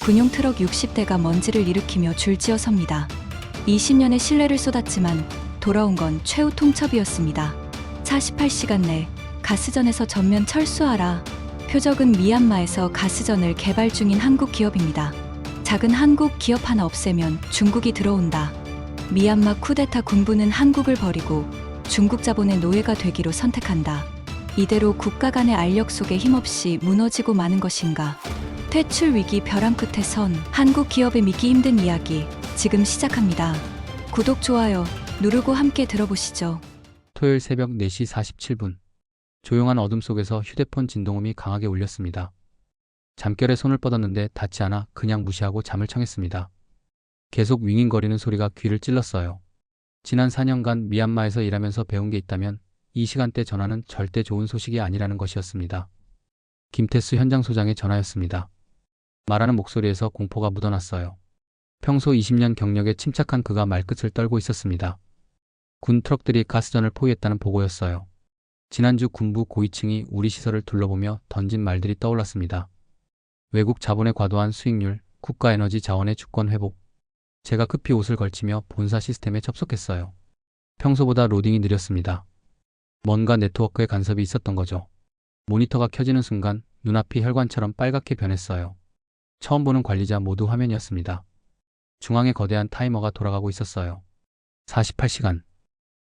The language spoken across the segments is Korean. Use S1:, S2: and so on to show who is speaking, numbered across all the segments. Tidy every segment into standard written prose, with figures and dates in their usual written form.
S1: 군용 트럭 60대가 먼지를 일으키며 줄지어 섭니다. 20년의 신뢰를 쏟았지만 돌아온 건 최후 통첩이었습니다. 48시간 내 가스전에서 전면 철수하라. 표적은 미얀마에서 가스전을 개발 중인 한국 기업입니다. 작은 한국 기업 하나 없애면 중국이 들어온다. 미얀마 쿠데타 군부는 한국을 버리고 중국 자본의 노예가 되기로 선택한다. 이대로 국가 간의 알력 속에 힘없이 무너지고 마는 것인가? 퇴출 위기 벼랑 끝에 선 한국 기업의 믿기 힘든 이야기 지금 시작합니다. 구독, 좋아요 누르고 함께 들어보시죠.
S2: 토요일 새벽 4시 47분. 조용한 어둠 속에서 휴대폰 진동음이 강하게 울렸습니다. 잠결에 손을 뻗었는데 닿지 않아 그냥 무시하고 잠을 청했습니다. 계속 윙윙거리는 소리가 귀를 찔렀어요. 지난 4년간 미얀마에서 일하면서 배운 게 있다면 이 시간대 전화는 절대 좋은 소식이 아니라는 것이었습니다. 김태수 현장 소장의 전화였습니다. 말하는 목소리에서 공포가 묻어났어요. 평소 20년 경력에 침착한 그가 말끝을 떨고 있었습니다. 군 트럭들이 가스전을 포위했다는 보고였어요. 지난주 군부 고위층이 우리 시설을 둘러보며 던진 말들이 떠올랐습니다. 외국 자본의 과도한 수익률, 국가 에너지 자원의 주권 회복. 제가 급히 옷을 걸치며 본사 시스템에 접속했어요. 평소보다 로딩이 느렸습니다. 뭔가 네트워크에 간섭이 있었던 거죠. 모니터가 켜지는 순간 눈앞이 혈관처럼 빨갛게 변했어요. 처음 보는 관리자 모두 화면이었습니다. 중앙에 거대한 타이머가 돌아가고 있었어요. 48시간.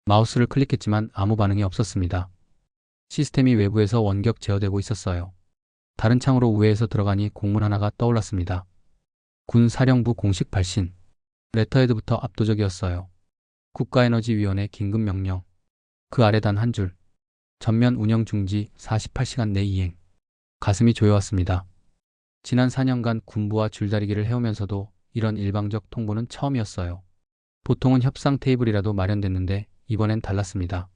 S2: 마우스를 클릭했지만 아무 반응이 없었습니다. 시스템이 외부에서 원격 제어되고 있었어요. 다른 창으로 우회해서 들어가니 공문 하나가 떠올랐습니다. 군 사령부 공식 발신. 레터헤드부터 압도적이었어요. 국가에너지위원회 긴급 명령. 그 아래 단 한 줄. 전면 운영 중지 48시간 내 이행. 가슴이 조여왔습니다. 지난 4년간 군부와 줄다리기를 해오면서도 이런 일방적 통보는 처음이었어요. 보통은 협상 테이블이라도 마련됐는데 이번엔 달랐습니다.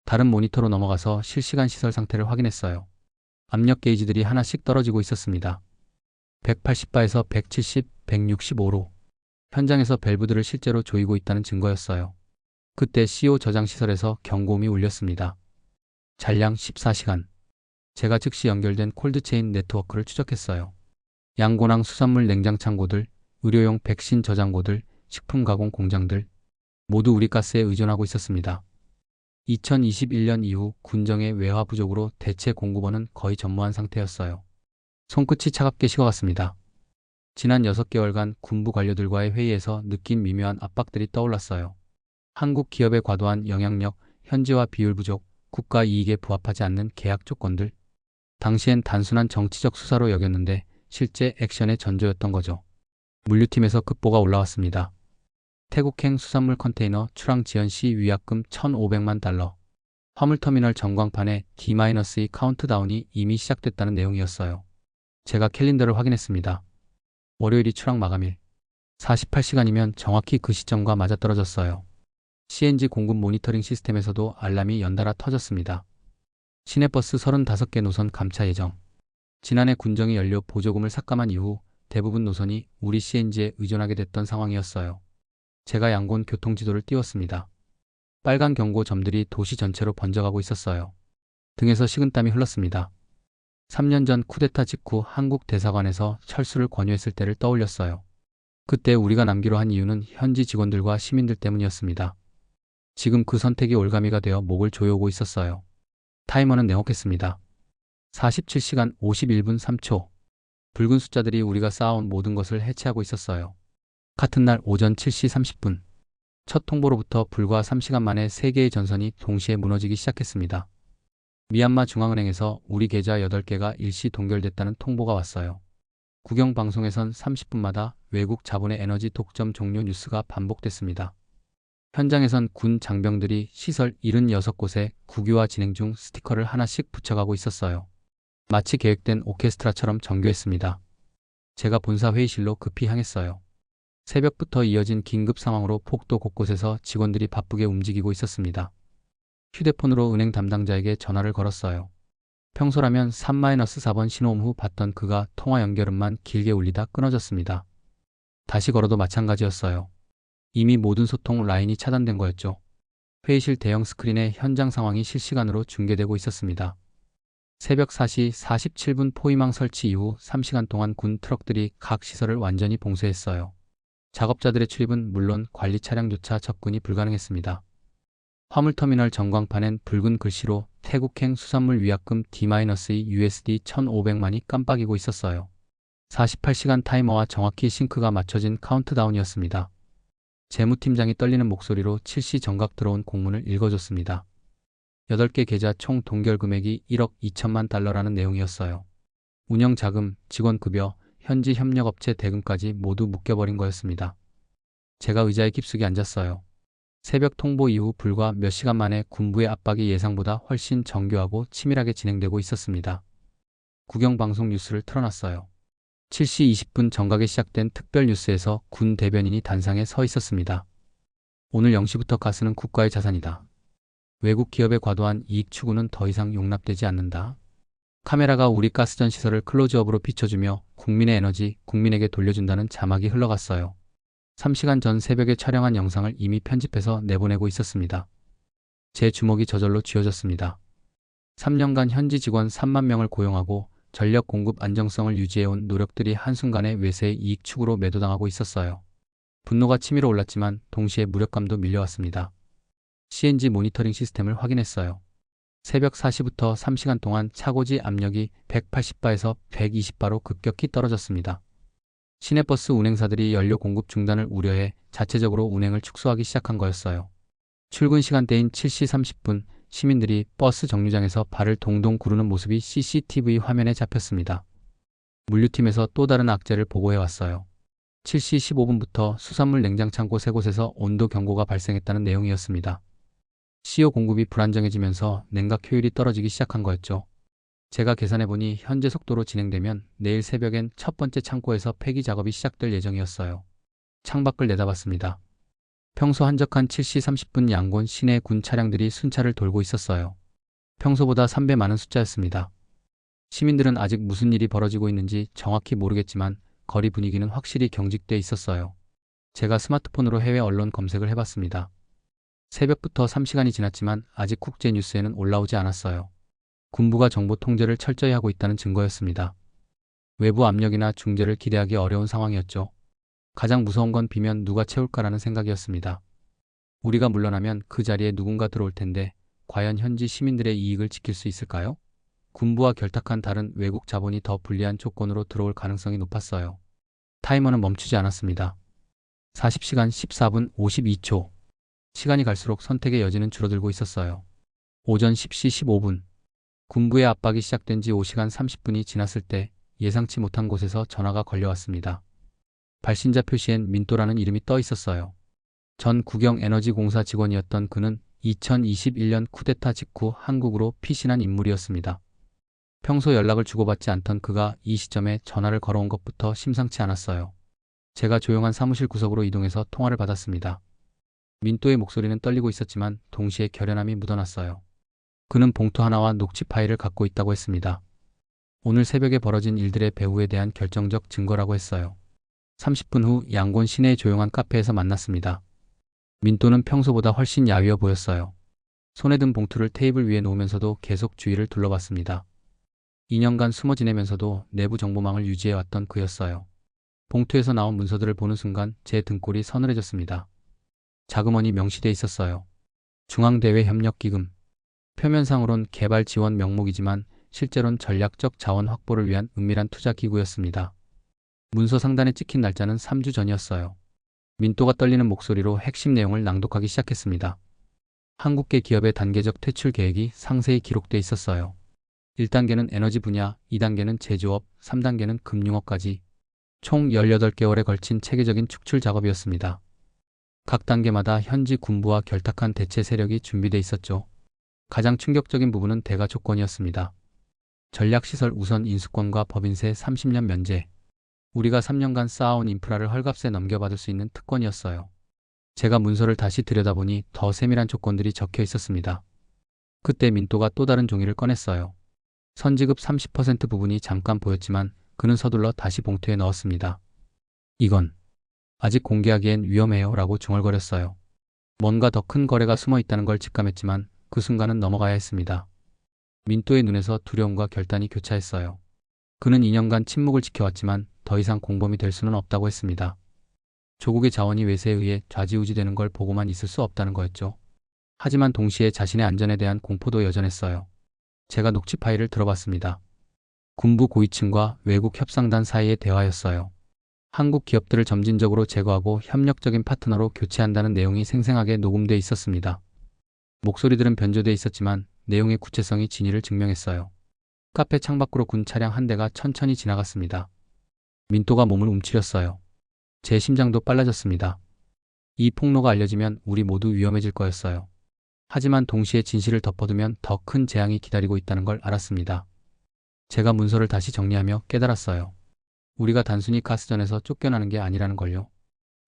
S2: 다른 모니터로 넘어가서 실시간 시설 상태를 확인했어요. 압력 게이지들이 하나씩 떨어지고 있었습니다. 180바에서 170, 165로. 현장에서 밸브들을 실제로 조이고 있다는 증거였어요. 그때 CO 저장 시설에서 경고음이 울렸습니다. 잔량 14시간. 제가 즉시 연결된 콜드체인 네트워크를 추적했어요. 양곤항 수산물 냉장 창고들, 의료용 백신 저장고들, 식품 가공 공장들 모두 우리 가스에 의존하고 있었습니다. 2021년 이후 군정의 외화 부족으로 대체 공급원은 거의 전무한 상태였어요. 손끝이 차갑게 식어갔습니다. 지난 6개월간 군부 관료들과의 회의에서 느낀 미묘한 압박들이 떠올랐어요. 한국 기업의 과도한 영향력, 현지화 비율 부족, 국가 이익에 부합하지 않는 계약 조건들. 당시엔 단순한 정치적 수사로 여겼는데 실제 액션의 전조였던 거죠. 물류팀에서 급보가 올라왔습니다. 태국행 수산물 컨테이너 출항 지연 시 위약금 1,500만 달러. 화물터미널 전광판에 D-2 카운트다운이 이미 시작됐다는 내용이었어요. 제가 캘린더를 확인했습니다. 월요일이 출항 마감일. 48시간이면 정확히 그 시점과 맞아떨어졌어요. CNG 공급 모니터링 시스템에서도 알람이 연달아 터졌습니다. 시내버스 35개 노선 감차 예정. 지난해 군정이 연료 보조금을 삭감한 이후 대부분 노선이 우리 CNG에 의존하게 됐던 상황이었어요. 제가 양곤 교통지도를 띄웠습니다. 빨간 경고 점들이 도시 전체로 번져가고 있었어요. 등에서 식은땀이 흘렀습니다. 3년 전 쿠데타 직후 한국 대사관에서 철수를 권유했을 때를 떠올렸어요. 그때 우리가 남기로 한 이유는 현지 직원들과 시민들 때문이었습니다. 지금 그 선택이 올가미가 되어 목을 조여오고 있었어요. 타이머는 냉혹했습니다. 47시간 51분 3초. 붉은 숫자들이 우리가 쌓아온 모든 것을 해체하고 있었어요. 같은 날 오전 7시 30분. 첫 통보로부터 불과 3시간 만에 3개의 전선이 동시에 무너지기 시작했습니다. 미얀마 중앙은행에서 우리 계좌 8개가 일시 동결됐다는 통보가 왔어요. 국영방송에선 30분마다 외국 자본의 에너지 독점 종료 뉴스가 반복됐습니다. 현장에선 군 장병들이 시설 76곳에 국유화 진행 중 스티커를 하나씩 붙여가고 있었어요. 마치 계획된 오케스트라처럼 정교했습니다. 제가 본사 회의실로 급히 향했어요. 새벽부터 이어진 긴급 상황으로 폭도 곳곳에서 직원들이 바쁘게 움직이고 있었습니다. 휴대폰으로 은행 담당자에게 전화를 걸었어요. 평소라면 3-4번 신호음 후 받던 그가 통화 연결음만 길게 울리다 끊어졌습니다. 다시 걸어도 마찬가지였어요. 이미 모든 소통 라인이 차단된 거였죠. 회의실 대형 스크린에 현장 상황이 실시간으로 중계되고 있었습니다. 새벽 4시 47분 포위망 설치 이후 3시간 동안 군 트럭들이 각 시설을 완전히 봉쇄했어요. 작업자들의 출입은 물론 관리 차량조차 접근이 불가능했습니다. 화물터미널 전광판엔 붉은 글씨로 태국행 수산물 위약금 D-2 USD 1,500만이 깜빡이고 있었어요. 48시간 타이머와 정확히 싱크가 맞춰진 카운트다운이었습니다. 재무팀장이 떨리는 목소리로 7시 정각 들어온 공문을 읽어줬습니다. 8개 계좌 총 동결 금액이 1억 2천만 달러라는 내용이었어요. 운영자금, 직원급여, 현지 협력업체 대금까지 모두 묶여버린 거였습니다. 제가 의자에 깊숙이 앉았어요. 새벽 통보 이후 불과 몇 시간 만에 군부의 압박이 예상보다 훨씬 정교하고 치밀하게 진행되고 있었습니다. 국영방송 뉴스를 틀어놨어요. 7시 20분 정각에 시작된 특별 뉴스에서 군 대변인이 단상에 서 있었습니다. 오늘 0시부터 가스는 국가의 자산이다. 외국 기업의 과도한 이익 추구는 더 이상 용납되지 않는다. 카메라가 우리 가스전 시설을 클로즈업으로 비춰주며 국민의 에너지, 국민에게 돌려준다는 자막이 흘러갔어요. 3시간 전 새벽에 촬영한 영상을 이미 편집해서 내보내고 있었습니다. 제 주먹이 저절로 쥐어졌습니다. 3년간 현지 직원 3만 명을 고용하고 전력 공급 안정성을 유지해온 노력들이 한순간에 외세의 이익 추구로 매도당하고 있었어요. 분노가 치밀어 올랐지만 동시에 무력감도 밀려왔습니다. CNG 모니터링 시스템을 확인했어요. 새벽 4시부터 3시간 동안 차고지 압력이 180바에서 120바로 급격히 떨어졌습니다. 시내버스 운행사들이 연료 공급 중단을 우려해 자체적으로 운행을 축소하기 시작한 거였어요. 출근 시간대인 7시 30분 시민들이 버스 정류장에서 발을 동동 구르는 모습이 CCTV 화면에 잡혔습니다. 물류팀에서 또 다른 악재를 보고해왔어요. 7시 15분부터 수산물 냉장창고 3곳에서 온도 경고가 발생했다는 내용이었습니다. CO 공급이 불안정해지면서 냉각 효율이 떨어지기 시작한 거였죠. 제가 계산해보니 현재 속도로 진행되면 내일 새벽엔 첫 번째 창고에서 폐기 작업이 시작될 예정이었어요. 창밖을 내다봤습니다. 평소 한적한 7시 30분 양곤 시내 군 차량들이 순찰을 돌고 있었어요. 평소보다 3배 많은 숫자였습니다. 시민들은 아직 무슨 일이 벌어지고 있는지 정확히 모르겠지만 거리 분위기는 확실히 경직돼 있었어요. 제가 스마트폰으로 해외 언론 검색을 해봤습니다. 새벽부터 3시간이 지났지만 아직 국제뉴스에는 올라오지 않았어요. 군부가 정보 통제를 철저히 하고 있다는 증거였습니다. 외부 압력이나 중재를 기대하기 어려운 상황이었죠. 가장 무서운 건 비면 누가 채울까라는 생각이었습니다. 우리가 물러나면 그 자리에 누군가 들어올 텐데 과연 현지 시민들의 이익을 지킬 수 있을까요? 군부와 결탁한 다른 외국 자본이 더 불리한 조건으로 들어올 가능성이 높았어요. 타이머는 멈추지 않았습니다. 40시간 14분 52초. 시간이 갈수록 선택의 여지는 줄어들고 있었어요. 오전 10시 15분. 군부의 압박이 시작된 지 5시간 30분이 지났을 때 예상치 못한 곳에서 전화가 걸려왔습니다. 발신자 표시엔 민또라는 이름이 떠 있었어요. 전 국영에너지공사 직원이었던 그는 2021년 쿠데타 직후 한국으로 피신한 인물이었습니다. 평소 연락을 주고받지 않던 그가 이 시점에 전화를 걸어온 것부터 심상치 않았어요. 제가 조용한 사무실 구석으로 이동해서 통화를 받았습니다. 민또의 목소리는 떨리고 있었지만 동시에 결연함이 묻어났어요. 그는 봉투 하나와 녹취 파일을 갖고 있다고 했습니다. 오늘 새벽에 벌어진 일들의 배후에 대한 결정적 증거라고 했어요. 30분 후 양곤 시내의 조용한 카페에서 만났습니다. 민또는 평소보다 훨씬 야위어 보였어요. 손에 든 봉투를 테이블 위에 놓으면서도 계속 주위를 둘러봤습니다. 2년간 숨어 지내면서도 내부 정보망을 유지해왔던 그였어요. 봉투에서 나온 문서들을 보는 순간 제 등골이 서늘해졌습니다. 자금원이 명시돼 있었어요. 중앙대외협력기금. 표면상으론 개발 지원 명목이지만 실제론 전략적 자원 확보를 위한 은밀한 투자 기구였습니다. 문서 상단에 찍힌 날짜는 3주 전이었어요. 민또가 떨리는 목소리로 핵심 내용을 낭독하기 시작했습니다. 한국계 기업의 단계적 퇴출 계획이 상세히 기록돼 있었어요. 1단계는 에너지 분야, 2단계는 제조업, 3단계는 금융업까지 총 18개월에 걸친 체계적인 축출 작업이었습니다. 각 단계마다 현지 군부와 결탁한 대체 세력이 준비돼 있었죠. 가장 충격적인 부분은 대가 조건이었습니다. 전략시설 우선 인수권과 법인세 30년 면제. 우리가 3년간 쌓아온 인프라를 헐값에 넘겨받을 수 있는 특권이었어요. 제가 문서를 다시 들여다보니 더 세밀한 조건들이 적혀 있었습니다. 그때 민또가 또 다른 종이를 꺼냈어요. 선지급 30% 부분이 잠깐 보였지만 그는 서둘러 다시 봉투에 넣었습니다. 이건 아직 공개하기엔 위험해요 라고 중얼거렸어요. 뭔가 더 큰 거래가 숨어 있다는 걸 직감했지만 그 순간은 넘어가야 했습니다. 민또의 눈에서 두려움과 결단이 교차했어요. 그는 2년간 침묵을 지켜왔지만 더 이상 공범이 될 수는 없다고 했습니다. 조국의 자원이 외세에 의해 좌지우지되는 걸 보고만 있을 수 없다는 거였죠. 하지만 동시에 자신의 안전에 대한 공포도 여전했어요. 제가 녹취 파일을 들어봤습니다. 군부 고위층과 외국 협상단 사이의 대화였어요. 한국 기업들을 점진적으로 제거하고 협력적인 파트너로 교체한다는 내용이 생생하게 녹음돼 있었습니다. 목소리들은 변조돼 있었지만 내용의 구체성이 진위를 증명했어요. 카페 창밖으로 군 차량 한 대가 천천히 지나갔습니다. 민또가 몸을 움츠렸어요. 제 심장도 빨라졌습니다. 이 폭로가 알려지면 우리 모두 위험해질 거였어요. 하지만 동시에 진실을 덮어두면 더 큰 재앙이 기다리고 있다는 걸 알았습니다. 제가 문서를 다시 정리하며 깨달았어요. 우리가 단순히 가스전에서 쫓겨나는 게 아니라는 걸요.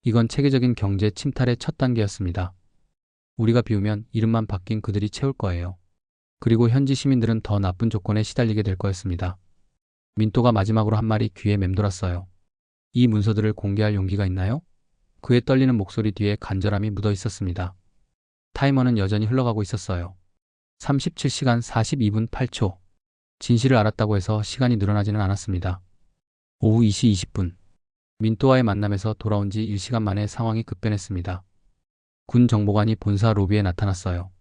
S2: 이건 체계적인 경제 침탈의 첫 단계였습니다. 우리가 비우면 이름만 바뀐 그들이 채울 거예요. 그리고 현지 시민들은 더 나쁜 조건에 시달리게 될 거였습니다. 민또가 마지막으로 한 말이 귀에 맴돌았어요. 이 문서들을 공개할 용기가 있나요? 그의 떨리는 목소리 뒤에 간절함이 묻어 있었습니다. 타이머는 여전히 흘러가고 있었어요. 37시간 42분 8초. 진실을 알았다고 해서 시간이 늘어나지는 않았습니다. 오후 2시 20분. 민또와의 만남에서 돌아온 지 1시간 만에 상황이 급변했습니다. 군 정보관이 본사 로비에 나타났어요.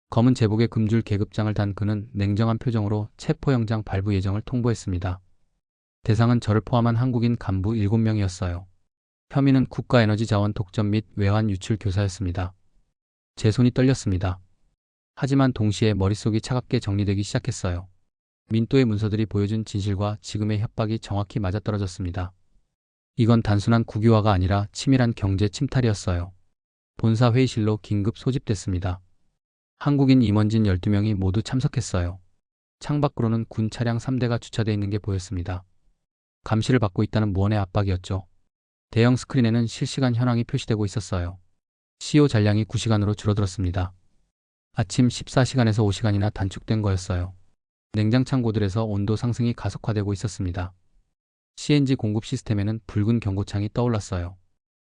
S2: 검은 제복에 금줄 계급장을 단 그는 냉정한 표정으로 체포영장 발부 예정을 통보했습니다. 대상은 저를 포함한 한국인 간부 7명이었어요. 혐의는 국가에너지자원 독점 및 외환 유출 교사였습니다. 제 손이 떨렸습니다. 하지만 동시에 머릿속이 차갑게 정리되기 시작했어요. 민또의 문서들이 보여준 진실과 지금의 협박이 정확히 맞아떨어졌습니다. 이건 단순한 국유화가 아니라 치밀한 경제 침탈이었어요. 본사 회의실로 긴급 소집됐습니다. 한국인 임원진 12명이 모두 참석했어요. 창밖으로는 군 차량 3대가 주차되어 있는 게 보였습니다. 감시를 받고 있다는 무언의 압박이었죠. 대형 스크린에는 실시간 현황이 표시되고 있었어요. CO 잔량이 9시간으로 줄어들었습니다. 아침 14시간에서 5시간이나 단축된 거였어요. 냉장 창고들에서 온도 상승이 가속화되고 있었습니다. CNG 공급 시스템에는 붉은 경고창이 떠올랐어요.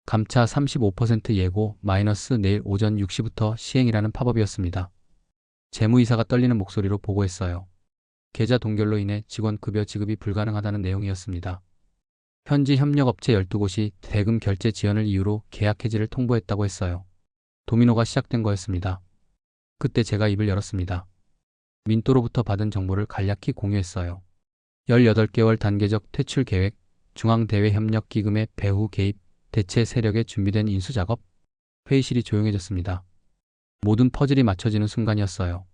S2: 감차 35% 예고 마이너스 내일 오전 6시부터 시행이라는 팝업이었습니다. 재무이사가 떨리는 목소리로 보고했어요. 계좌 동결로 인해 직원 급여 지급이 불가능하다는 내용이었습니다. 현지 협력업체 12곳이 대금 결제 지연을 이유로 계약 해지를 통보했다고 했어요. 도미노가 시작된 거였습니다. 그때 제가 입을 열었습니다. 민또로부터 받은 정보를 간략히 공유했어요. 18개월 단계적 퇴출 계획, 중앙대외협력기금의 배후 개입, 대체 세력의 준비된 인수작업. 회의실이 조용해졌습니다. 모든 퍼즐이 맞춰지는 순간이었어요.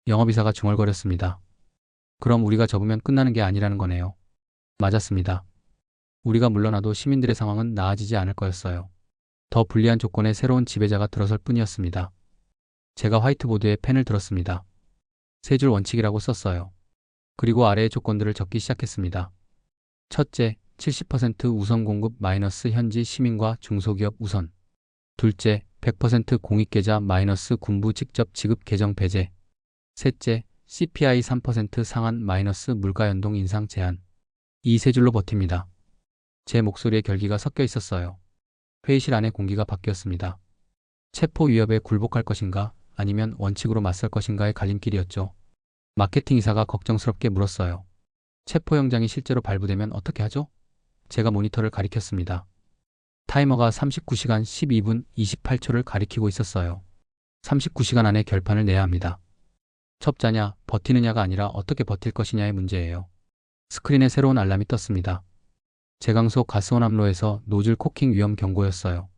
S2: 영업이사가 중얼거렸습니다. 그럼 우리가 접으면 끝나는 게 아니라는 거네요. 맞았습니다. 우리가 물러나도 시민들의 상황은 나아지지 않을 거였어요. 더 불리한 조건에 새로운 지배자가 들어설 뿐이었습니다. 제가 화이트보드에 펜을 들었습니다. 세 줄 원칙이라고 썼어요. 그리고 아래의 조건들을 적기 시작했습니다. 첫째, 70% 우선 공급 마이너스 현지 시민과 중소기업 우선. 둘째, 100% 공익계좌 마이너스 군부 직접 지급 계정 배제. 셋째, CPI 3% 상한 마이너스 물가 연동 인상 제한. 이 세 줄로 버팁니다. 제 목소리에 결기가 섞여 있었어요. 회의실 안의 공기가 바뀌었습니다. 체포 위협에 굴복할 것인가 아니면 원칙으로 맞설 것인가의 갈림길이었죠. 마케팅 이사가 걱정스럽게 물었어요. 체포영장이 실제로 발부되면 어떻게 하죠? 제가 모니터를 가리켰습니다. 타이머가 39시간 12분 28초를 가리키고 있었어요. 39시간 안에 결판을 내야 합니다. 첩자냐, 버티느냐가 아니라 어떻게 버틸 것이냐의 문제예요. 스크린에 새로운 알람이 떴습니다. 제강소 가스혼합로에서 노즐 코킹 위험 경고였어요.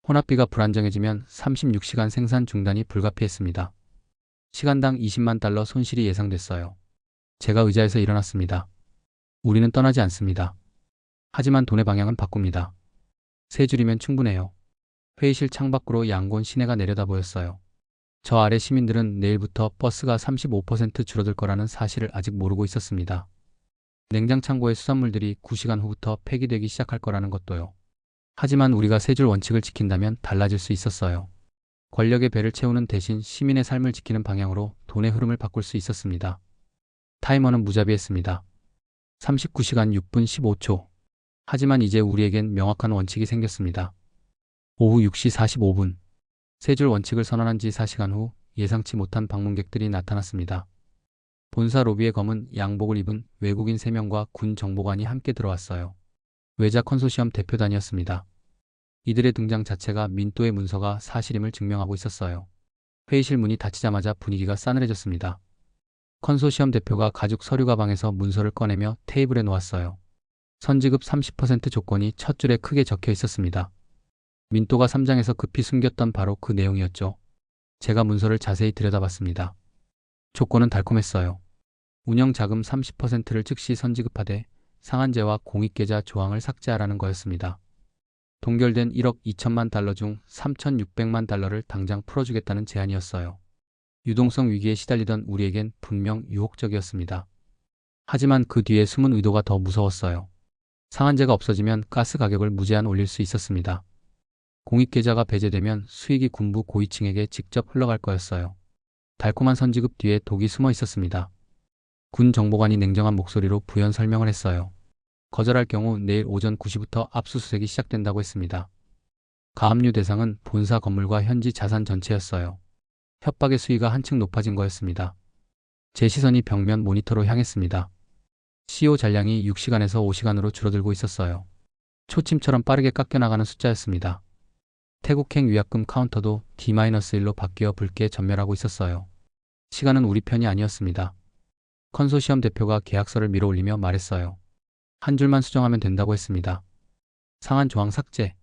S2: 혼합비가 불안정해지면 36시간 생산 중단이 불가피했습니다. 시간당 20만 달러 손실이 예상됐어요. 제가 의자에서 일어났습니다. 우리는 떠나지 않습니다. 하지만 돈의 방향은 바꿉니다. 세 줄이면 충분해요. 회의실 창밖으로 양곤 시내가 내려다 보였어요. 저 아래 시민들은 내일부터 버스가 35% 줄어들 거라는 사실을 아직 모르고 있었습니다. 냉장 창고의 수산물들이 9시간 후부터 폐기되기 시작할 거라는 것도요. 하지만 우리가 세 줄 원칙을 지킨다면 달라질 수 있었어요. 권력의 배를 채우는 대신 시민의 삶을 지키는 방향으로 돈의 흐름을 바꿀 수 있었습니다. 타이머는 무자비했습니다. 39시간 6분 15초. 하지만 이제 우리에겐 명확한 원칙이 생겼습니다. 오후 6시 45분. 세 줄 원칙을 선언한 지 4시간 후 예상치 못한 방문객들이 나타났습니다. 본사 로비에 검은 양복을 입은 외국인 3명과 군 정보관이 함께 들어왔어요. 외자 컨소시엄 대표단이었습니다. 이들의 등장 자체가 민또의 문서가 사실임을 증명하고 있었어요. 회의실 문이 닫히자마자 분위기가 싸늘해졌습니다. 컨소시엄 대표가 가죽 서류 가방에서 문서를 꺼내며 테이블에 놓았어요. 선지급 30% 조건이 첫 줄에 크게 적혀 있었습니다. 민또가 3장에서 급히 숨겼던 바로 그 내용이었죠. 제가 문서를 자세히 들여다봤습니다. 조건은 달콤했어요. 운영자금 30%를 즉시 선지급하되 상한제와 공익계좌 조항을 삭제하라는 거였습니다. 동결된 1억 2천만 달러 중 3,600만 달러를 당장 풀어주겠다는 제안이었어요. 유동성 위기에 시달리던 우리에겐 분명 유혹적이었습니다. 하지만 그 뒤에 숨은 의도가 더 무서웠어요. 상한제가 없어지면 가스 가격을 무제한 올릴 수 있었습니다. 공익계좌가 배제되면 수익이 군부 고위층에게 직접 흘러갈 거였어요. 달콤한 선지급 뒤에 독이 숨어 있었습니다. 군 정보관이 냉정한 목소리로 부연 설명을 했어요. 거절할 경우 내일 오전 9시부터 압수수색이 시작된다고 했습니다. 가압류 대상은 본사 건물과 현지 자산 전체였어요. 협박의 수위가 한층 높아진 거였습니다. 제 시선이 벽면 모니터로 향했습니다. CEO 잔량이 6시간에서 5시간으로 줄어들고 있었어요. 초침처럼 빠르게 깎여나가는 숫자였습니다. 태국행 위약금 카운터도 D-1로 바뀌어 붉게 전멸하고 있었어요. 시간은 우리 편이 아니었습니다. 컨소시엄 대표가 계약서를 밀어올리며 말했어요. 한 줄만 수정하면 된다고 했습니다. 상한 조항 삭제.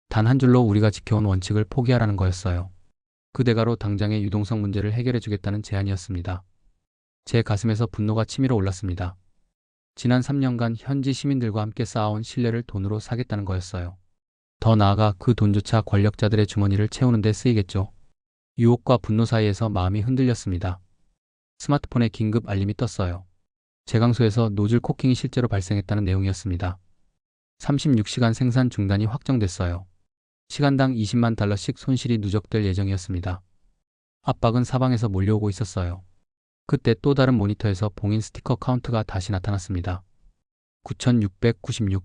S2: 단 한 줄로 우리가 지켜온 원칙을 포기하라는 거였어요. 그 대가로 당장의 유동성 문제를 해결해주겠다는 제안이었습니다. 제 가슴에서 분노가 치밀어 올랐습니다. 지난 3년간 현지 시민들과 함께 쌓아온 신뢰를 돈으로 사겠다는 거였어요. 더 나아가 그 돈조차 권력자들의 주머니를 채우는 데 쓰이겠죠. 유혹과 분노 사이에서 마음이 흔들렸습니다. 스마트폰에 긴급 알림이 떴어요. 제강소에서 노즐 코킹이 실제로 발생했다는 내용이었습니다. 36시간 생산 중단이 확정됐어요. 시간당 20만 달러씩 손실이 누적될 예정이었습니다. 압박은 사방에서 몰려오고 있었어요. 그때 또 다른 모니터에서 봉인 스티커 카운트가 다시 나타났습니다. 9,696.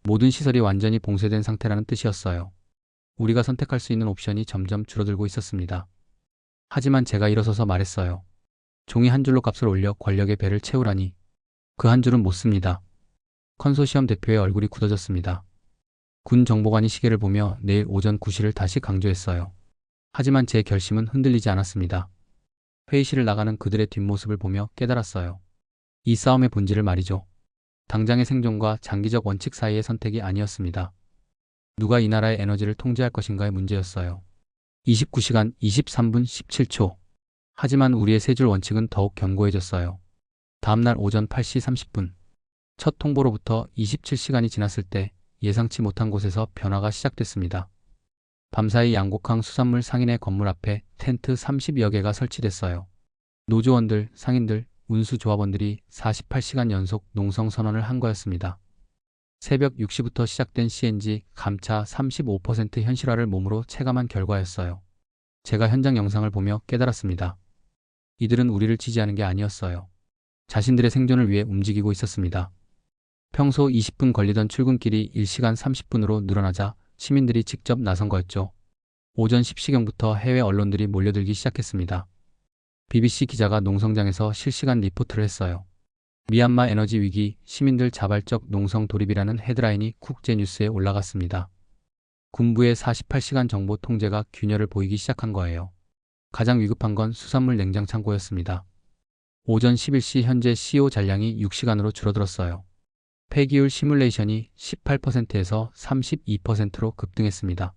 S2: 모든 시설이 완전히 봉쇄된 상태라는 뜻이었어요. 우리가 선택할 수 있는 옵션이 점점 줄어들고 있었습니다. 하지만 제가 일어서서 말했어요. 종이 한 줄로 값을 올려 권력의 배를 채우라니. 그 한 줄은 못 씁니다. 컨소시엄 대표의 얼굴이 굳어졌습니다. 군 정보관이 시계를 보며 내일 오전 9시를 다시 강조했어요. 하지만 제 결심은 흔들리지 않았습니다. 회의실을 나가는 그들의 뒷모습을 보며 깨달았어요. 이 싸움의 본질을 말이죠. 당장의 생존과 장기적 원칙 사이의 선택이 아니었습니다. 누가 이 나라의 에너지를 통제할 것인가의 문제였어요. 29시간 23분 17초. 하지만 우리의 세 줄 원칙은 더욱 견고해졌어요. 다음날 오전 8시 30분. 첫 통보로부터 27시간이 지났을 때 예상치 못한 곳에서 변화가 시작됐습니다. 밤사이 양곡항 수산물 상인의 건물 앞에 텐트 30여 개가 설치됐어요. 노조원들, 상인들, 운수조합원들이 48시간 연속 농성 선언을 한 거였습니다. 새벽 6시부터 시작된 CNG 감차 35% 현실화를 몸으로 체감한 결과였어요. 제가 현장 영상을 보며 깨달았습니다. 이들은 우리를 지지하는 게 아니었어요. 자신들의 생존을 위해 움직이고 있었습니다. 평소 20분 걸리던 출근길이 1시간 30분으로 늘어나자 시민들이 직접 나선 거였죠. 오전 10시경부터 해외 언론들이 몰려들기 시작했습니다. BBC 기자가 농성장에서 실시간 리포트를 했어요. 미얀마 에너지 위기, 시민들 자발적 농성 돌입이라는 헤드라인이 국제뉴스에 올라갔습니다. 군부의 48시간 정보 통제가 균열을 보이기 시작한 거예요. 가장 위급한 건 수산물 냉장 창고였습니다. 오전 11시 현재 CO 잔량이 6시간으로 줄어들었어요. 폐기율 시뮬레이션이 18%에서 32%로 급등했습니다.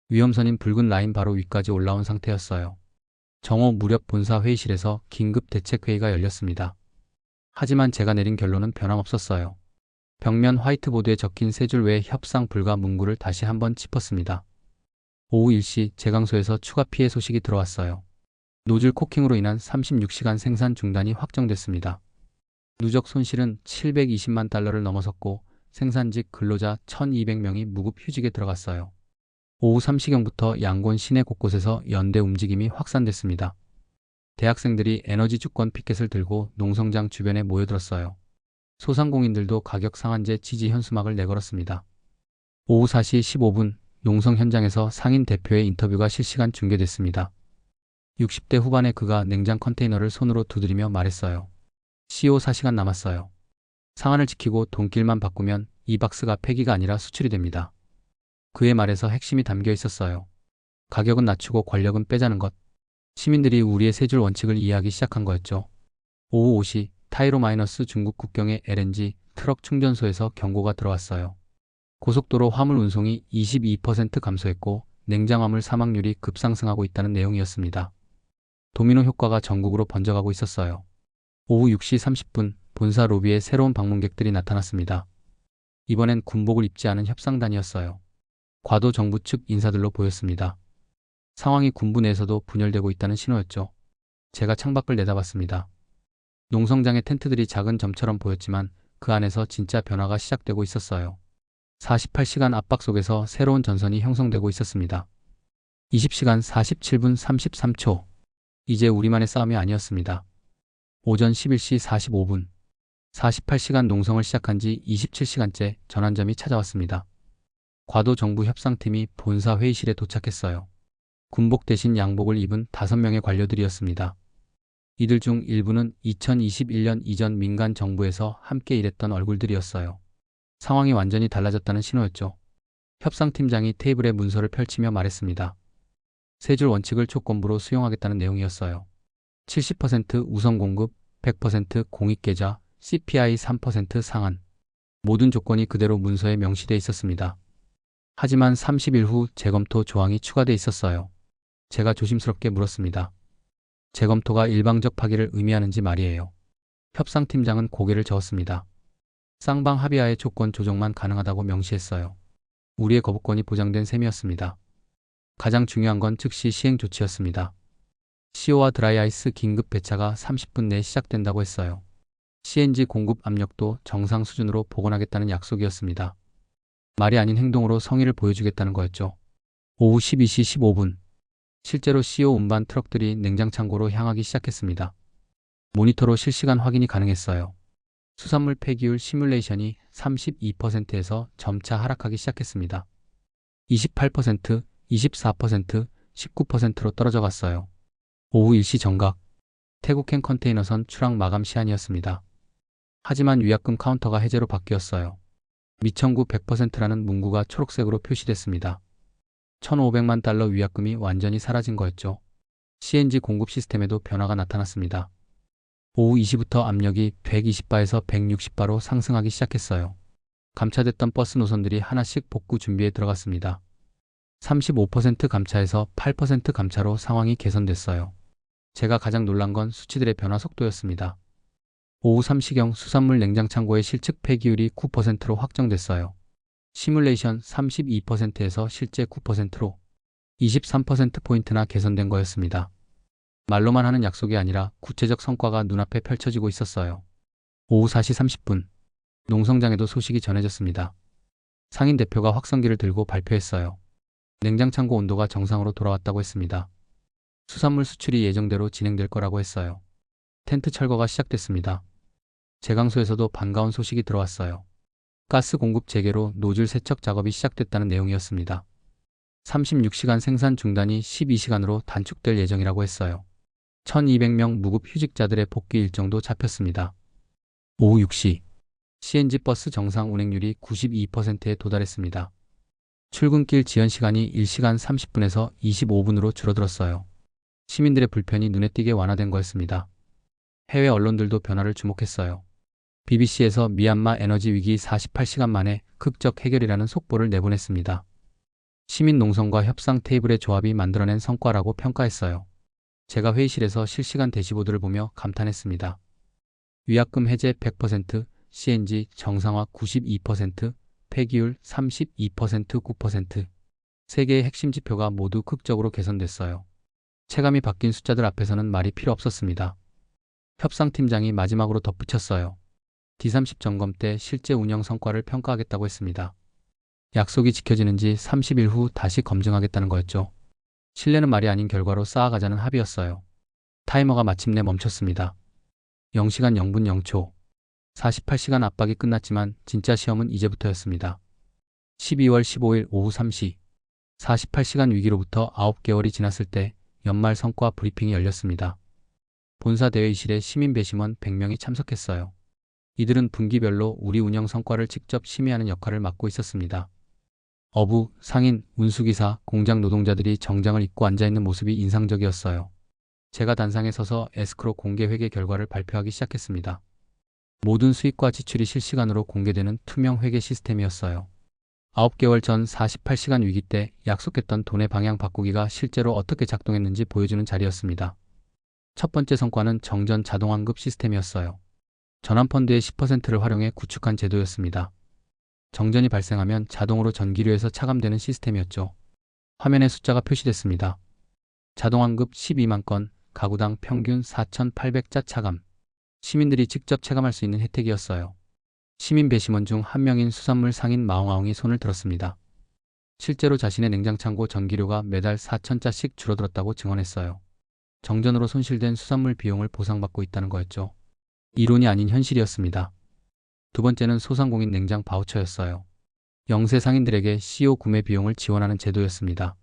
S2: 위험선인 붉은 라인 바로 위까지 올라온 상태였어요. 정오 무렵 본사 회의실에서 긴급 대책회의가 열렸습니다. 하지만 제가 내린 결론은 변함없었어요. 벽면 화이트보드에 적힌 세 줄 외에 협상 불가 문구를 다시 한번 짚었습니다. 오후 1시 제강소에서 추가 피해 소식이 들어왔어요. 노즐 코킹으로 인한 36시간 생산 중단이 확정됐습니다. 누적 손실은 720만 달러를 넘어섰고 생산직 근로자 1,200명이 무급 휴직에 들어갔어요. 오후 3시경부터 양곤 시내 곳곳에서 연대 움직임이 확산됐습니다. 대학생들이 에너지 주권 피켓을 들고 농성장 주변에 모여들었어요. 소상공인들도 가격 상한제 지지 현수막을 내걸었습니다. 오후 4시 15분 농성 현장에서 상인 대표의 인터뷰가 실시간 중계됐습니다. 60대 후반의 그가 냉장 컨테이너를 손으로 두드리며 말했어요. CO 4시간 남았어요. 상한을 지키고 돈길만 바꾸면 이 박스가 폐기가 아니라 수출이 됩니다. 그의 말에서 핵심이 담겨 있었어요. 가격은 낮추고 권력은 빼자는 것. 시민들이 우리의 세 줄 원칙을 이해하기 시작한 거였죠. 오후 5시 타이로 마이너스 중국 국경의 LNG 트럭 충전소에서 경고가 들어왔어요. 고속도로 화물 운송이 22% 감소했고 냉장화물 사망률이 급상승하고 있다는 내용이었습니다. 도미노 효과가 전국으로 번져가고 있었어요. 오후 6시 30분 본사 로비에 새로운 방문객들이 나타났습니다. 이번엔 군복을 입지 않은 협상단이었어요. 과도 정부 측 인사들로 보였습니다. 상황이 군부 내에서도 분열되고 있다는 신호였죠. 제가 창밖을 내다봤습니다. 농성장의 텐트들이 작은 점처럼 보였지만 그 안에서 진짜 변화가 시작되고 있었어요. 48시간 압박 속에서 새로운 전선이 형성되고 있었습니다. 20시간 47분 33초. 이제 우리만의 싸움이 아니었습니다. 오전 11시 45분. 48시간 농성을 시작한 지 27시간째 전환점이 찾아왔습니다. 과도 정부 협상팀이 본사 회의실에 도착했어요. 군복 대신 양복을 입은 5명의 관료들이었습니다. 이들 중 일부는 2021년 이전 민간 정부에서 함께 일했던 얼굴들이었어요. 상황이 완전히 달라졌다는 신호였죠. 협상팀장이 테이블에 문서를 펼치며 말했습니다. 세 줄 원칙을 조건부로 수용하겠다는 내용이었어요. 70% 우선 공급, 100% 공익계좌, CPI 3% 상한. 모든 조건이 그대로 문서에 명시돼 있었습니다. 하지만 30일 후 재검토 조항이 추가돼 있었어요. 제가 조심스럽게 물었습니다. 재검토가 일방적 파기를 의미하는지 말이에요. 협상팀장은 고개를 저었습니다. 쌍방 합의하에 조건 조정만 가능하다고 명시했어요. 우리의 거부권이 보장된 셈이었습니다. 가장 중요한 건 즉시 시행 조치였습니다. CO와 드라이아이스 긴급 배차가 30분 내에 시작된다고 했어요. CNG 공급 압력도 정상 수준으로 복원하겠다는 약속이었습니다. 말이 아닌 행동으로 성의를 보여주겠다는 거였죠. 오후 12시 15분. 실제로 CO 운반 트럭들이 냉장창고로 향하기 시작했습니다. 모니터로 실시간 확인이 가능했어요. 수산물 폐기율 시뮬레이션이 32%에서 점차 하락하기 시작했습니다. 28%, 24%, 19%로 떨어져 갔어요. 오후 1시 정각. 태국행 컨테이너선 출항 마감 시한이었습니다. 하지만 위약금 카운터가 해제로 바뀌었어요. 미청구 100%라는 문구가 초록색으로 표시됐습니다. 1,500만 달러 위약금이 완전히 사라진 거였죠. CNG 공급 시스템에도 변화가 나타났습니다. 오후 2시부터 압력이 120바에서 160바로 상승하기 시작했어요. 감차됐던 버스 노선들이 하나씩 복구 준비에 들어갔습니다. 35% 감차에서 8% 감차로 상황이 개선됐어요. 제가 가장 놀란 건 수치들의 변화 속도였습니다. 오후 3시경 수산물 냉장창고의 실측 폐기율이 9%로 확정됐어요. 시뮬레이션 32%에서 실제 9%로 23%포인트나 개선된 거였습니다. 말로만 하는 약속이 아니라 구체적 성과가 눈앞에 펼쳐지고 있었어요. 오후 4시 30분. 농성장에도 소식이 전해졌습니다. 상인 대표가 확성기를 들고 발표했어요. 냉장창고 온도가 정상으로 돌아왔다고 했습니다. 수산물 수출이 예정대로 진행될 거라고 했어요. 텐트 철거가 시작됐습니다. 제강소에서도 반가운 소식이 들어왔어요. 가스 공급 재개로 노즐 세척 작업이 시작됐다는 내용이었습니다. 36시간 생산 중단이 12시간으로 단축될 예정이라고 했어요. 1200명 무급 휴직자들의 복귀 일정도 잡혔습니다. 오후 6시. CNG 버스 정상 운행률이 92%에 도달했습니다. 출근길 지연 시간이 1시간 30분에서 25분으로 줄어들었어요. 시민들의 불편이 눈에 띄게 완화된 거였습니다. 해외 언론들도 변화를 주목했어요. BBC에서 미얀마 에너지 위기 48시간 만에 극적 해결이라는 속보를 내보냈습니다. 시민 농성과 협상 테이블의 조합이 만들어낸 성과라고 평가했어요. 제가 회의실에서 실시간 대시보드를 보며 감탄했습니다. 위약금 해제 100%, CNG 정상화 92%, 폐기율 32%, 9%. 세 개의 핵심 지표가 모두 극적으로 개선됐어요. 체감이 바뀐 숫자들 앞에서는 말이 필요 없었습니다. 협상팀장이 마지막으로 덧붙였어요. D30 점검 때 실제 운영 성과를 평가하겠다고 했습니다. 약속이 지켜지는지 30일 후 다시 검증하겠다는 거였죠. 신뢰는 말이 아닌 결과로 쌓아가자는 합의였어요. 타이머가 마침내 멈췄습니다. 0시간 0분 0초. 48시간 압박이 끝났지만 진짜 시험은 이제부터였습니다. 12월 15일 오후 3시. 48시간 위기로부터 9개월이 지났을 때 연말 성과 브리핑이 열렸습니다. 본사 대회의실에 시민 배심원 100명이 참석했어요. 이들은 분기별로 우리 운영 성과를 직접 심의하는 역할을 맡고 있었습니다. 어부, 상인, 운수기사, 공장 노동자들이 정장을 입고 앉아있는 모습이 인상적이었어요. 제가 단상에 서서 에스크로 공개 회계 결과를 발표하기 시작했습니다. 모든 수익과 지출이 실시간으로 공개되는 투명 회계 시스템이었어요. 9개월 전 48시간 위기 때 약속했던 돈의 방향 바꾸기가 실제로 어떻게 작동했는지 보여주는 자리였습니다. 첫 번째 성과는 정전 자동환급 시스템이었어요. 전환펀드의 10%를 활용해 구축한 제도였습니다. 정전이 발생하면 자동으로 전기료에서 차감되는 시스템이었죠. 화면에 숫자가 표시됐습니다. 자동환급 12만 건, 가구당 평균 4,800자 차감. 시민들이 직접 체감할 수 있는 혜택이었어요. 시민 배심원 중 한 명인 수산물 상인 마옹아옹이 손을 들었습니다. 실제로 자신의 냉장창고 전기료가 매달 4,000자씩 줄어들었다고 증언했어요. 정전으로 손실된 수산물 비용을 보상받고 있다는 거였죠. 이론이 아닌 현실이었습니다. 두 번째는 소상공인 냉장 바우처였어요. 영세 상인들에게 CO 구매 비용을 지원하는 제도였습니다.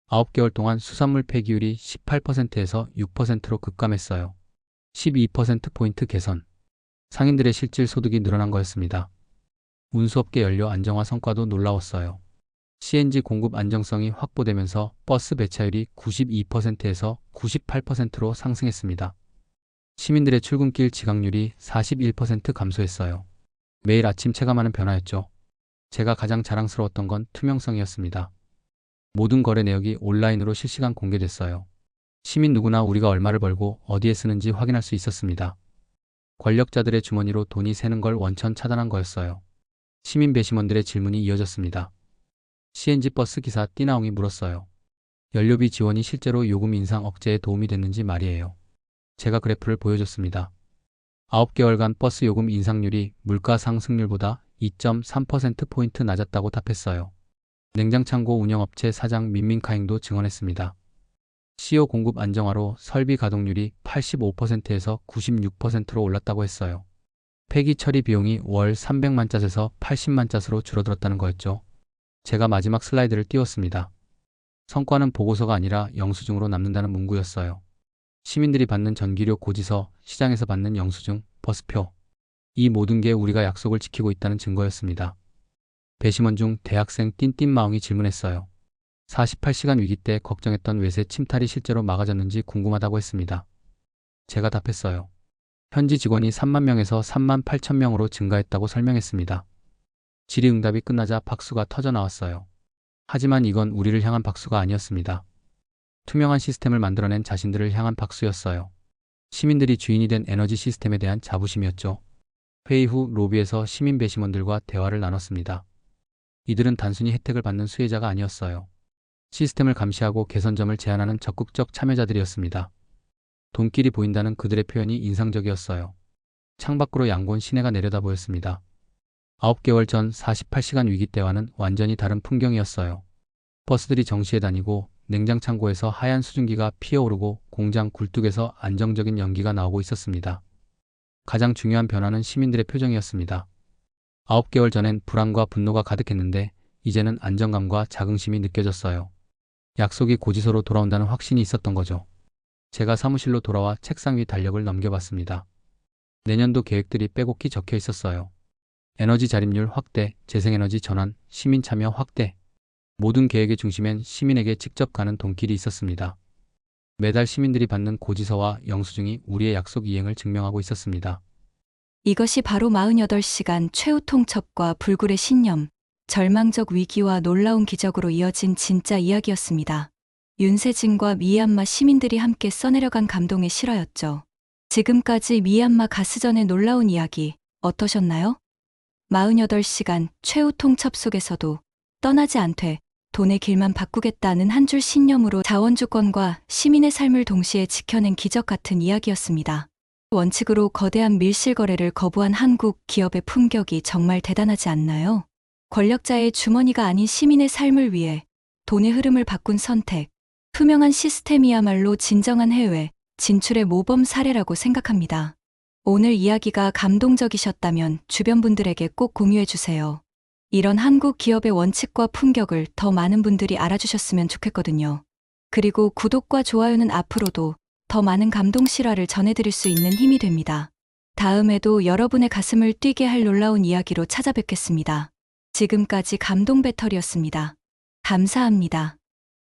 S2: 9개월 동안 수산물 폐기율이 18%에서 6%로 급감했어요. 12%포인트 개선. 상인들의 실질 소득이 늘어난 거였습니다. 운수업계 연료 안정화 성과도 놀라웠어요. CNG 공급 안정성이 확보되면서 버스 배차율이 92%에서 98%로 상승했습니다. 시민들의 출근길 지각률이 41% 감소했어요. 매일 아침 체감하는 변화였죠. 제가 가장 자랑스러웠던 건 투명성이었습니다. 모든 거래 내역이 온라인으로 실시간 공개됐어요. 시민 누구나 우리가 얼마를 벌고 어디에 쓰는지 확인할 수 있었습니다. 권력자들의 주머니로 돈이 새는 걸 원천 차단한 거였어요. 시민 배심원들의 질문이 이어졌습니다. CNG 버스 기사 띠나옹이 물었어요. 연료비 지원이 실제로 요금 인상 억제에 도움이 됐는지 말이에요. 제가 그래프를 보여줬습니다. 9개월간 버스 요금 인상률이 물가 상승률보다 2.3%포인트 낮았다고 답했어요. 냉장창고 운영업체 사장 민민카잉도 증언했습니다. CO 공급 안정화로 설비 가동률이 85%에서 96%로 올랐다고 했어요. 폐기 처리 비용이 월 300만 잣에서 80만 잣으로 줄어들었다는 거였죠. 제가 마지막 슬라이드를 띄웠습니다. 성과는 보고서가 아니라 영수증으로 남는다는 문구였어요. 시민들이 받는 전기료 고지서, 시장에서 받는 영수증, 버스표. 이 모든 게 우리가 약속을 지키고 있다는 증거였습니다. 배심원 중 대학생 띵띵마옹이 질문했어요. 48시간 위기 때 걱정했던 외세 침탈이 실제로 막아졌는지 궁금하다고 했습니다. 제가 답했어요. 현지 직원이 3만 명에서 3만 8천 명으로 증가했다고 설명했습니다. 질의응답이 끝나자 박수가 터져 나왔어요. 하지만 이건 우리를 향한 박수가 아니었습니다. 투명한 시스템을 만들어낸 자신들을 향한 박수였어요. 시민들이 주인이 된 에너지 시스템에 대한 자부심이었죠. 회의 후 로비에서 시민 배심원들과 대화를 나눴습니다. 이들은 단순히 혜택을 받는 수혜자가 아니었어요. 시스템을 감시하고 개선점을 제안하는 적극적 참여자들이었습니다. 돈길이 보인다는 그들의 표현이 인상적이었어요. 창밖으로 양곤 시내가 내려다 보였습니다. 9개월 전 48시간 위기 때와는 완전히 다른 풍경이었어요. 버스들이 정시에 다니고 냉장창고에서 하얀 수증기가 피어오르고 공장 굴뚝에서 안정적인 연기가 나오고 있었습니다. 가장 중요한 변화는 시민들의 표정이었습니다. 9개월 전엔 불안과 분노가 가득했는데 이제는 안정감과 자긍심이 느껴졌어요. 약속이 고지서로 돌아온다는 확신이 있었던 거죠. 제가 사무실로 돌아와 책상 위 달력을 넘겨봤습니다. 내년도 계획들이 빼곡히 적혀 있었어요. 에너지 자립률 확대, 재생에너지 전환, 시민 참여 확대. 모든 계획의 중심엔 시민에게 직접 가는 돈길이 있었습니다. 매달 시민들이 받는 고지서와 영수증이 우리의 약속 이행을 증명하고 있었습니다.
S1: 이것이 바로 48시간 최후 통첩과 불굴의 신념, 절망적 위기와 놀라운 기적으로 이어진 진짜 이야기였습니다. 윤세진과 미얀마 시민들이 함께 써내려간 감동의 실화였죠. 지금까지 미얀마 가스전의 놀라운 이야기 어떠셨나요? 48시간 최후 통첩 속에서도 떠나지 않되 돈의 길만 바꾸겠다는 한 줄 신념으로 자원주권과 시민의 삶을 동시에 지켜낸 기적 같은 이야기였습니다. 원칙으로 거대한 밀실 거래를 거부한 한국 기업의 품격이 정말 대단하지 않나요? 권력자의 주머니가 아닌 시민의 삶을 위해 돈의 흐름을 바꾼 선택, 투명한 시스템이야말로 진정한 해외 진출의 모범 사례라고 생각합니다. 오늘 이야기가 감동적이셨다면 주변 분들에게 꼭 공유해 주세요. 이런 한국 기업의 원칙과 품격을 더 많은 분들이 알아주셨으면 좋겠거든요. 그리고 구독과 좋아요는 앞으로도 더 많은 감동 실화를 전해드릴 수 있는 힘이 됩니다. 다음에도 여러분의 가슴을 뛰게 할 놀라운 이야기로 찾아뵙겠습니다. 지금까지 감동 배터리였습니다. 감사합니다.